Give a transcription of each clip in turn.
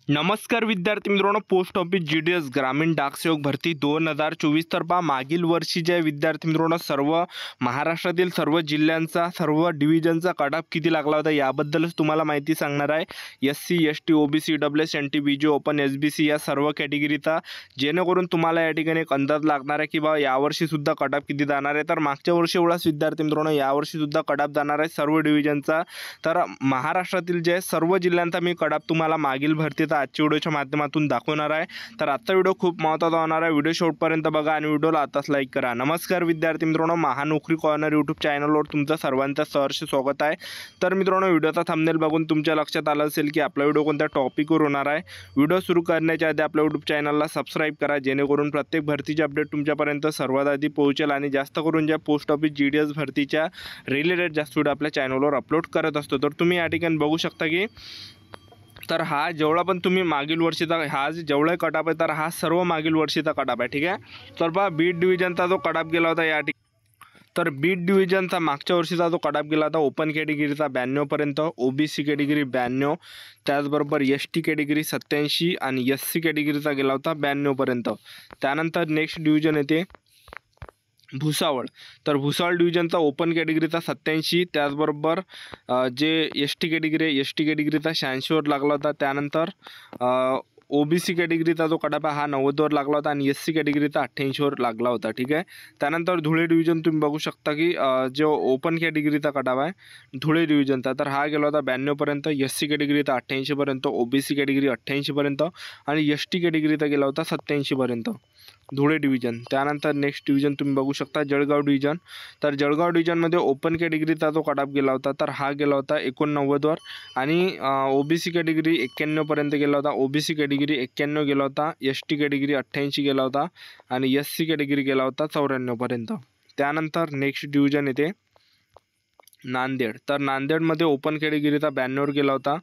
नमस्कार विद्यार्थी मित्रांनो, पोस्ट ऑफिस GDS ग्रामीण डाकसेवक भरती 2024 तर पहा मागील वर्षी जे विद्यार्थी मित्रांनो सर्व महाराष्ट्रातील सर्व जिल्ह्यांचा सर्व डिव्हिजनचा कट किती लागला होता याबद्दलच तुम्हाला माहिती सांगणार आहे. SC ST OBC EWS NT BG open SBC या सर्व कॅटेगरीचा, जेणेकरून तुम्हाला या ठिकाणी एक अंदाज लागणार आहे की बा यावर्षी सुद्धा कट किती जाणार आहे. तर मागच्या वर्षी एवढाच विद्यार्थी मित्रांनो यावर्षी सुद्धा कट जाणार आहे सर्व डिव्हिजनचा. तर महाराष्ट्रातील जे सर्व जिल्ह्यांचा मी कट तुम्हाला मागील भरतीचा आजच्या व्हिडिओच्या माध्यमातून दाखवणार आहे. तर आजचा व्हिडिओ खूप महत्त्वाचा होणार आहे. व्हिडिओ शेवटपर्यंत बघा आणि व्हिडिओला आताच लाईक करा. नमस्कार विद्यार्थी मित्रांनो, महानोकरी कॉर्नर यूट्यूब चॅनलवर तुमचं सर्वांचं सहर्ष स्वागत आहे. तर मित्रांनो, व्हिडिओचा थंबनेल बघून तुमच्या लक्षात आलं असेल की आपला व्हिडिओ कोणत्या टॉपिकवर होणार आहे. व्हिडिओ सुरू करण्याच्या आधी आपल्या यूट्यूब चॅनलला सबस्क्राईब करा, जेणेकरून प्रत्येक भरतीचे अपडेट तुमच्यापर्यंत सर्वात आधी पोहोचेल. आणि जास्त करून ज्या पोस्ट ऑफिस GDS भरतीच्या रिलेटेड जास्त व्हिडिओ आपल्या चॅनलवर अपलोड करत असतो. तर तुम्ही या ठिकाणी बघू शकता की तर हा जेवढा पण तुम्ही मागील वर्षीचा हा जेवढा कटअप आहे तर हा सर्व मागील वर्षीचा कटअप आहे. ठीक आहे. तर पहा बीट डिव्हिजनचा जो कटअप गेला होता या ठिकाणी, तर बीट डिव्हिजनचा मागच्या वर्षीचा जो कटअप गेला होता ओपन कॅटेगरीचा 92 पर्यंत, OBC कॅटेगरी 92, त्याचबरोबर ST कॅटेगरी 87 आणि SC कॅटेगरीचा गेला होता 92 पर्यंत. त्यानंतर नेक्स्ट डिव्हिजन येते भुसावळ. तर भुसावळ डिव्हिजनचा ओपन कॅटेगरीचा 87, त्याचबरोबर जे ST कॅटेगरी आहे ST कॅटेगरीचा 86वर लागला होता. त्यानंतर OBC कॅटेगरीचा जो कटअप आहे हा 90वर लागला होता आणि SC कॅटेगरीचा 88वर लागला होता. ठीक आहे. त्यानंतर धुळे डिव्हिजन तुम्ही बघू शकता की जो ओपन कॅटेगरीचा कटअप आहे धुळे डिव्हिजनचा, तर हा गेला होता 92 पर्यंत, SC कॅटेगरीचा 88 पर्यंत, OBC कॅटेगरी 88 पर्यंत आणि ST कॅटेगरीचा गेला होता 87 पर्यंत धुळे डिव्हिजन. त्यानंतर नेक्स्ट डिव्हिजन तुम्ही बघू शकता जळगाव डिव्हिजन. तर जळगाव डिव्हिजनमध्ये ओपन कॅटेगरीचा जो कटअप गेला होता तर हा गेला होता 89वर आणि OBC कॅटेगरी 91 पर्यंत गेला होता, OBC कॅटेगरी 91 गेला होता, ST कॅटेगरी 88 गेला होता आणि SC कॅटेगरी गेला होता 94 पर्यंत. त्यानंतर नेक्स्ट डिव्हिजन येते नांदेड. तर नांदेडमध्ये ओपन कॅटेगरीचा 92वर गेला होता,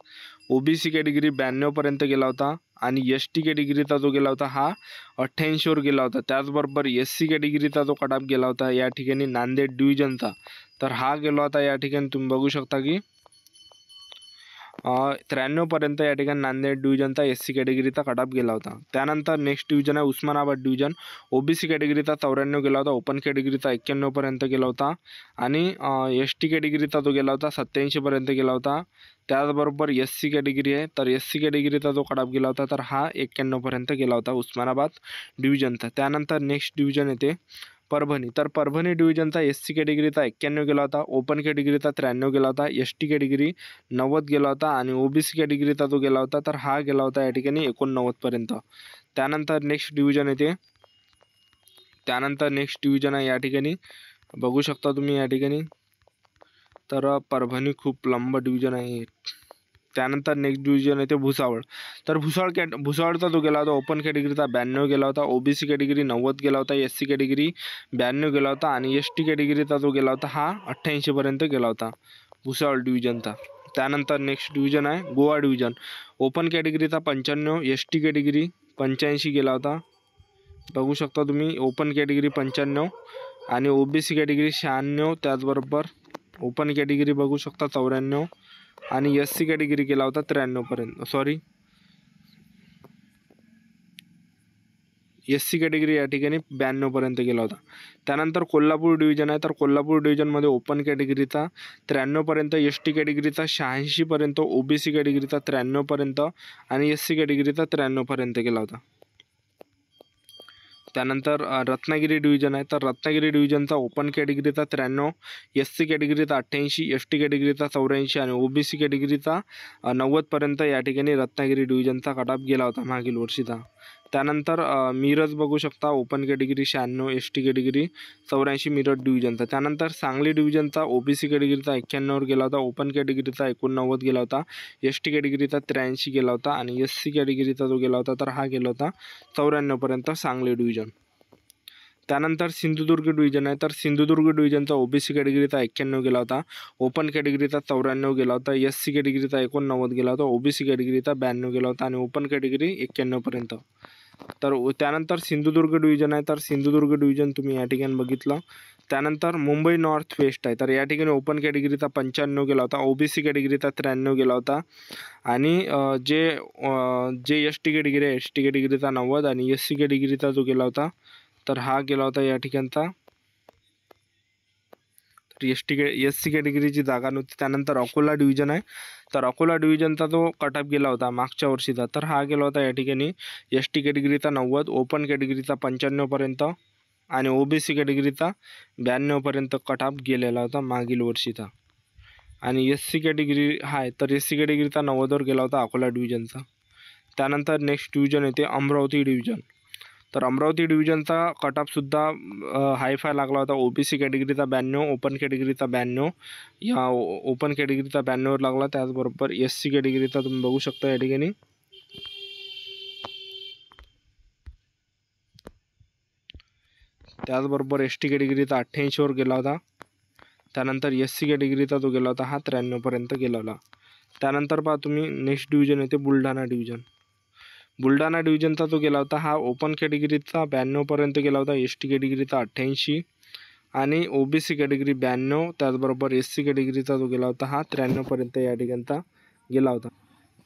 OBC कॅटेगरी 92 पर्यंत गेला होता आणि ST कॅटेगरीचा जो गेला होता हा 88वर गेला होता. त्याचबरोबर SC कॅटेगरीचा जो कटअप गेला होता या ठिकाणी नांदेड डिव्हिजनचा, तर हा गेला होता या ठिकाणी तुम्ही बघू शकता की 93 पर्यंत या ठिकाणी नांदेड डिव्हिजनचा SC कॅटेगरीचा कटअप गेला होता. त्यानंतर नेक्स्ट डिव्हिजन आहे उस्मानाबाद डिव्हिजन. OBC कॅटेगरीचा 94 गेला होता, ओपन कॅटेगरीचा 91 पर्यंत गेला होता आणि ST कॅटेगरीचा जो गेला होता 87 पर्यंत गेला होता. त्याचबरोबर SC कॅटेगरी आहे तर SC कॅटेगरीचा जो कटअप गेला होता तर हा 91 पर्यंत गेला होता उस्मानाबाद डिव्हिजनचा. त्यानंतर नेक्स्ट डिव्हिजन येते परभणी. तर परभणी डिव्हिजनचा SC कॅटेगरीचा 91 गेला होता, ओपन कॅटेगरीचा 93 गेला होता, ST कॅटेगरी 90 गेला होता आणि OBC कॅटेगरीचा जो गेला होता तर हा गेला होता या ठिकाणी 89 पर्यंत. त्यानंतर नेक्स्ट डिव्हिजन येते नेक्स्ट डिव्हिजन आहे या ठिकाणी बघू शकता तुम्ही या ठिकाणी. तर परभणी खूप लंब डिव्हिजन आहे. त्यानंतर नेक्स्ट डिव्हिजन येते भुसावळ. तर भुसावळचा जो गेला होता ओपन कॅटेगरीचा 92 गेला होता, OBC कॅटेगरी 90 गेला होता, SC कॅटेगरी 92 गेला होता आणि ST कॅटेगरीचा जो गेला होता हा 88 पर्यंत गेला होता भुसावळ डिव्हिजनचा. त्यानंतर नेक्स्ट डिव्हिजन आहे गोवा डिव्हिजन. ओपन कॅटेगरीचा 95, ST कॅटेगरी 85 गेला होता. बघू शकता तुम्ही ओपन कॅटेगरी 95 आणि OBC कॅटेगरी 96, त्याचबरोबर ओपन कॅटेगरी बघू शकता 94 आणि SC कॅटेगरी गेला होता 93 पर्यंत. SC कॅटेगरी या ठिकाणी 92 पर्यंत गेला होता. त्यानंतर कोल्हापूर डिव्हिजन आहे. तर कोल्हापूर डिव्हिजनमध्ये ओपन कॅटेगरीचा 93 पर्यंत, ST कॅटेगरीचा 86 पर्यंत, OBC कॅटेगरीचा 93 पर्यंत आणि SC कॅटेगरीचा 93 पर्यंत गेला होता. त्यानंतर रत्नागिरी डिव्हिजन आहे. तर रत्नागिरी डिव्हिजनचा ओपन कॅटेगरीचा 93, SC कॅटेगरीचा 88, ST कॅटेगरीचा 84 आणि OBC कॅटेगरीचा 90 पर्यंत या ठिकाणी रत्नागिरी डिव्हिजनचा कटअप गेला होता मागील वर्षीचा. त्यानंतर मिरज बघू शकता open category 96, ST category 84 Miraj डिव्हिजनचा. त्यानंतर सांगली डिव्हिजनचा OBC कॅटेगरीचा 91वर गेला होता, ओपन कॅटेगरीचा 89 गेला होता, ST कॅटेगरीचा 83 गेला होता आणि SC कॅटेगरीचा जो गेला होता तर हा गेला होता 94 पर्यंत सांगली डिव्हिजन. त्यानंतर सिंधुदुर्ग डिव्हिजन आहे. तर सिंधुदुर्ग डिव्हिजनचा OBC कॅटेगरीचा 91 गेला होता, ओपन कॅटेगरीचा 94 गेला होता, SC कॅटेगरीचा 89 गेला होता, OBC कॅटेगरीचा 92 गेला होता आणि ओपन कॅटेगरी 91 पर्यंत. तर त्यानंतर सिंधुदुर्ग डिव्हिजन आहे, तर सिंधुदुर्ग डिव्हिजन तुम्ही या ठिकाणी बघितलं. त्यानंतर मुंबई नॉर्थ वेस्ट आहे, तर या ठिकाणी ओपन कॅटेगरीचा 95 गेला होता, ओबीसी कॅटेगरीचा 93 गेला होता आणि जे एस टी कॅटेगरी आहे एस टी कॅटेगरीचा 90 आणि एस सी कॅटेगरीचा जो गेला होता तर हा गेला होता या ठिकाणचा तर एस सी कॅटेगरीची जागा नव्हती. त्यानंतर अकोला डिव्हिजन आहे, तर अकोला डिव्हिजनचा जो कट ऑफ गेला होता मागच्या वर्षीचा तर हा गेला होता या ठिकाणी एस टी कॅटेगरीचा 90, ओपन कॅटेगरीचा 95पर्यंत आणि ओबीसी कॅटेगरीचा 92पर्यंत कट ऑफ गेलेला होता मागील वर्षीचा. आणि एस सी कॅटेगरी आहे तर एस सी कॅटेगरीचा 90वर गेला होता अकोला डिव्हिजनचा. त्यानंतर नेक्स्ट डिव्हिजन येते अमरावती डिव्हिजन, तर अमरावती डिव्हिजनचा कट ऑफसुद्धा हायफाय लागला होता. ओबीसी कॅटेगरीचा 92, ओपन कॅटेगरीचा 92, या ओपन कॅटेगरीचा 92वर लागला. त्याचबरोबर एस सी कॅटेगरीचा तुम्ही बघू शकता या ठिकाणी त्याचबरोबर एस टी कॅटेगरीचा 88वर गेला होता. त्यानंतर एस सी कॅटेगरीचा जो गेला होता हा 93पर्यंत गेला होता. त्यानंतर पहा तुम्ही नेक्स्ट डिव्हिजन येते बुलढाणा डिव्हिजन. बुलढाणा डिव्हिजनचा जो गेला होता हा ओपन कॅटेगरीचा 92पर्यंत गेला होता, एस टी कॅटेगरीचा 88 आणि ओबीसी कॅटेगरी 92, त्याचबरोबर एस सी कॅटेगरीचा जो गेला होता हा 93पर्यंत या ठिकाणचा गेला होता.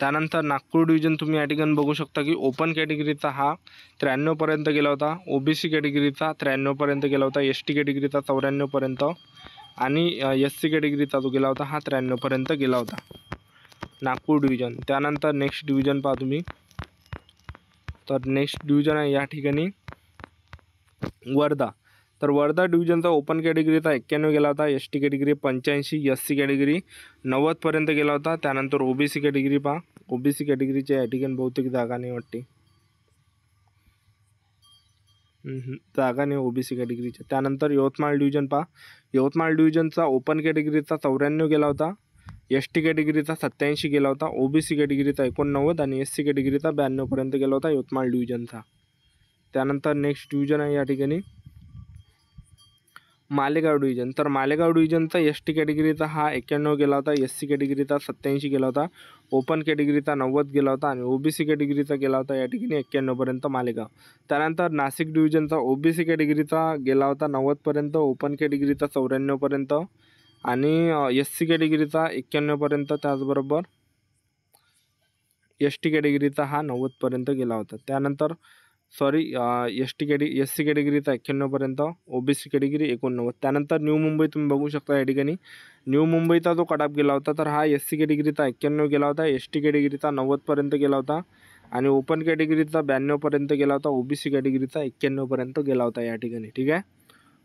त्यानंतर नागपूर डिव्हिजन तुम्ही या ठिकाणी बघू शकता की ओपन कॅटेगरीचा हा 93पर्यंत गेला होता, ओबीसी कॅटेगरीचा 93पर्यंत गेला होता, एस टी कॅटेगरीचा 94पर्यंत आणि एस सी कॅटेगरीचा जो गेला होता हा 93पर्यंत गेला होता नागपूर डिव्हिजन. त्यानंतर नेक्स्ट डिव्हिजन पहा तुम्ही, तर नेक्स्ट डिव्हिजन आहे या ठिकाणी वर्धा. तर वर्धा डिव्हिजनचा ओपन कॅटेगरीचा 91 गेला होता, S T category 85, S C category 90पर्यंत गेला होता. त्यानंतर ओबीसी कॅटेगरी पहा, ओबीसी कॅटेगरीच्या या ठिकाणी बहुतेक जागा नाही वाटते, जागा नाही ओबीसी कॅटेगरीच्या. त्यानंतर यवतमाळ डिव्हिजन पहा, यवतमाळ डिव्हिजनचा ओपन कॅटेगरीचा 94 गेला होता, एस टी कॅटेगरीचा 87 गेला होता, ओबीसी कॅटेगरीचा 89 आणि एस सी कॅटेगरीचा 92पर्यंत गेला होता यवतमाळ डिव्हिजनचा. त्यानंतर नेक्स्ट डिव्हिजन आहे या ठिकाणी मालेगाव डिव्हिजन. तर मालेगाव डिव्हिजनचा एस टी कॅटेगरीचा हा 91 गेला होता, एस सी कॅटेगरीचा 87 गेला होता, ओपन कॅटेगरीचा 90 गेला होता आणि ओबीसी कॅटेगरीचा गेला होता या ठिकाणी 91पर्यंत मालेगाव. त्यानंतर नाशिक डिव्हिजनचा ओबीसी कॅटेगरीचा गेला होता 90पर्यंत, ओपन कॅटेगरीचा 94पर्यंत आणि एस सी कॅटेगरीचा 91पर्यंत, त्याचबरोबर एस टी कॅटेगरीचा हा 90पर्यंत गेला होता. त्यानंतर एस सी कॅटेगरीचा 91पर्यंत, ओबीसी कॅटेगरी 89. त्यानंतर न्यू मुंबई तुम्ही बघू शकता या ठिकाणी न्यू मुंबईचा जो कट ऑफ गेला होता तर हा एस सी कॅटेगरीचा 91 गेला होता, एस टी कॅटेगरीचा 90पर्यंत गेला होता आणि ओपन कॅटेगरीचा 92पर्यंत गेला होता, ओबीसी कॅटेगरीचा 91पर्यंत गेला होता या ठिकाणी. ठीक आहे,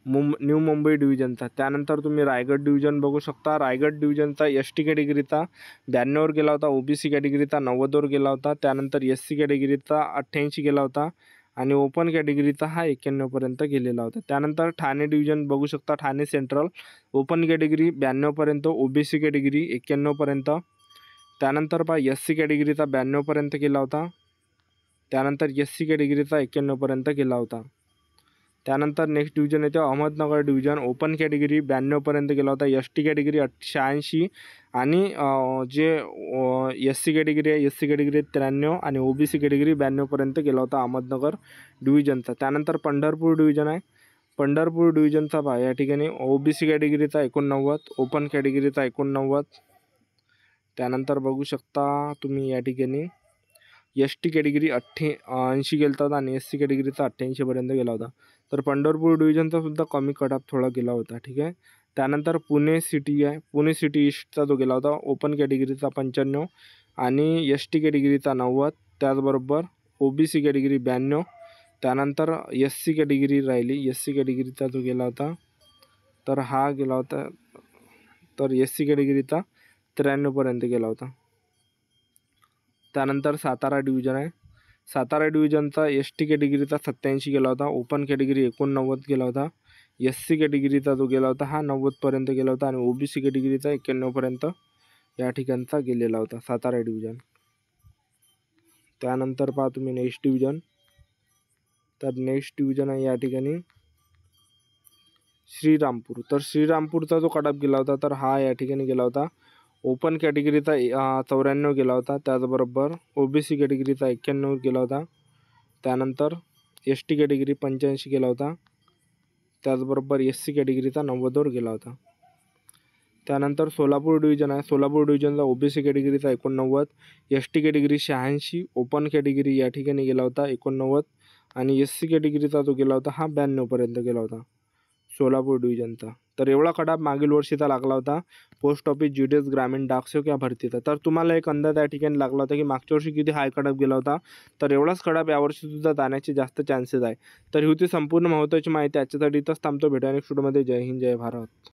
न्यू मुंबई डिव्हिजनचा. त्यानंतर तुम्ही रायगड डिव्हिजन बघू शकता, रायगड डिव्हिजनचा एस टी कॅटेगरीचा 92वर गेला होता, ओबीसी कॅटेगरीचा 90वर गेला होता, त्यानंतर एस सी कॅटेगरीचा 88 गेला होता आणि ओपन कॅटेगरीचा हा 91पर्यंत गेलेला होता. त्यानंतर ठाणे डिव्हिजन बघू शकता, ठाणे सेंट्रल ओपन कॅटेगरी 92पर्यंत, ओबीसी कॅटेगरी 91पर्यंत, त्यानंतर पहा एस सी कॅटेगरीचा 92पर्यंत गेला होता, त्यानंतर एस सी कॅटेगरीचा 91पर्यंत गेला होता. त्यानंतर नेक्स्ट डिव्हिजन येते अहमदनगर डिव्हिजन, ओपन कॅटेगरी 92पर्यंत गेला होता, एस टी कॅटेगरी 86 आणि जे एस सी कॅटेगरी आहे एस सी कॅटेगरी 93 आणि ओबीसी कॅटेगरी 92पर्यंत गेला होता अहमदनगर डिव्हिजनचा. त्यानंतर पंढरपूर डिव्हिजन आहे, पंढरपूर डिव्हिजनचा पहा या ठिकाणी ओबीसी कॅटेगरीचा 89, ओपन कॅटेगरीचा 89, त्यानंतर बघू शकता तुम्ही या ठिकाणी एस टी कॅटेगरी 80 गेला होता आणि एस सी कॅटेगरीचा 88पर्यंत गेला होता. तर पंढरपूर डिव्हिजनचा सुद्धा कमी कट ऑफ थोडा गेला होता. ठीक आहे, त्यानंतर पुणे सिटी आहे, पुणे सिटी ईस्टचा जो गेला होता ओपन कॅटेगरीचा 95 आणि एस टी कॅटेगरीचा 90, त्याचबरोबर ओबीसी कॅटेगरी 92, त्यानंतर एस सी कॅटेगरी राहिली, एस सी कॅटेगरीचा जो गेला होता तर हा गेला होता तर एस सी कॅटेगरीचा 93पर्यंत गेला होता. त्यानंतर सातारा डिव्हिजन आहे, सातारा डिव्हिजनचा एस टी कॅटेगरीचा 87 गेला होता, ओपन कॅटेगरी 89 गेला होता, एस सी कॅटेगरीचा जो गेला होता हा 90पर्यंत गेला होता आणि ओबीसी कॅटेगरीचा 91पर्यंत या ठिकाणचा गेलेला होता सातारा डिव्हिजन. त्यानंतर पहा तुम्ही नेक्स्ट डिव्हिजन, तर नेक्स्ट डिव्हिजन आहे या ठिकाणी श्रीरामपूर. तर श्रीरामपूरचा जो कट ऑफ गेला होता तर हा या ठिकाणी गेला होता ओपन कॅटेगरीचा 94 गेला होता, त्याचबरोबर ओबीसी कॅटेगरीचा 91 गेला होता, त्यानंतर एस टी कॅटेगरी 85 गेला होता. त्याचबरोबर एस सी कॅटेगरीचा 90वर गेला होता. त्यानंतर सोलापूर डिव्हिजन आहे. सोलापूर डिव्हिजनचा OBC कॅटेगरीचा 89, S T category 86, open category या ठिकाणी गेला होता 89 आणि एस सी कॅटेगरीचा जो गेला होता हा 92पर्यंत गेला होता सोलापूर डिव्हिजनचा. तर एवढा कडाप मागील वर्षीचा लागला होता पोस्ट ऑफिस GDS ग्रामीण डाकसेवक या भरतीचा. तर तुम्हाला एक अंदाज या ठिकाणी लागला होता की मागच्या वर्षी किती हाय कडाप गेला होता, तर एवढाच कडाप यावर्षीसुद्धा जाण्याचे जास्त चान्सेस आहे. तर ही होती संपूर्ण महत्त्वाची माहिती. याच्यासाठी इथंच थांबतो. भेटूया नेक्स्ट व्हिडिओमध्ये. जय हिंद, जय भारत.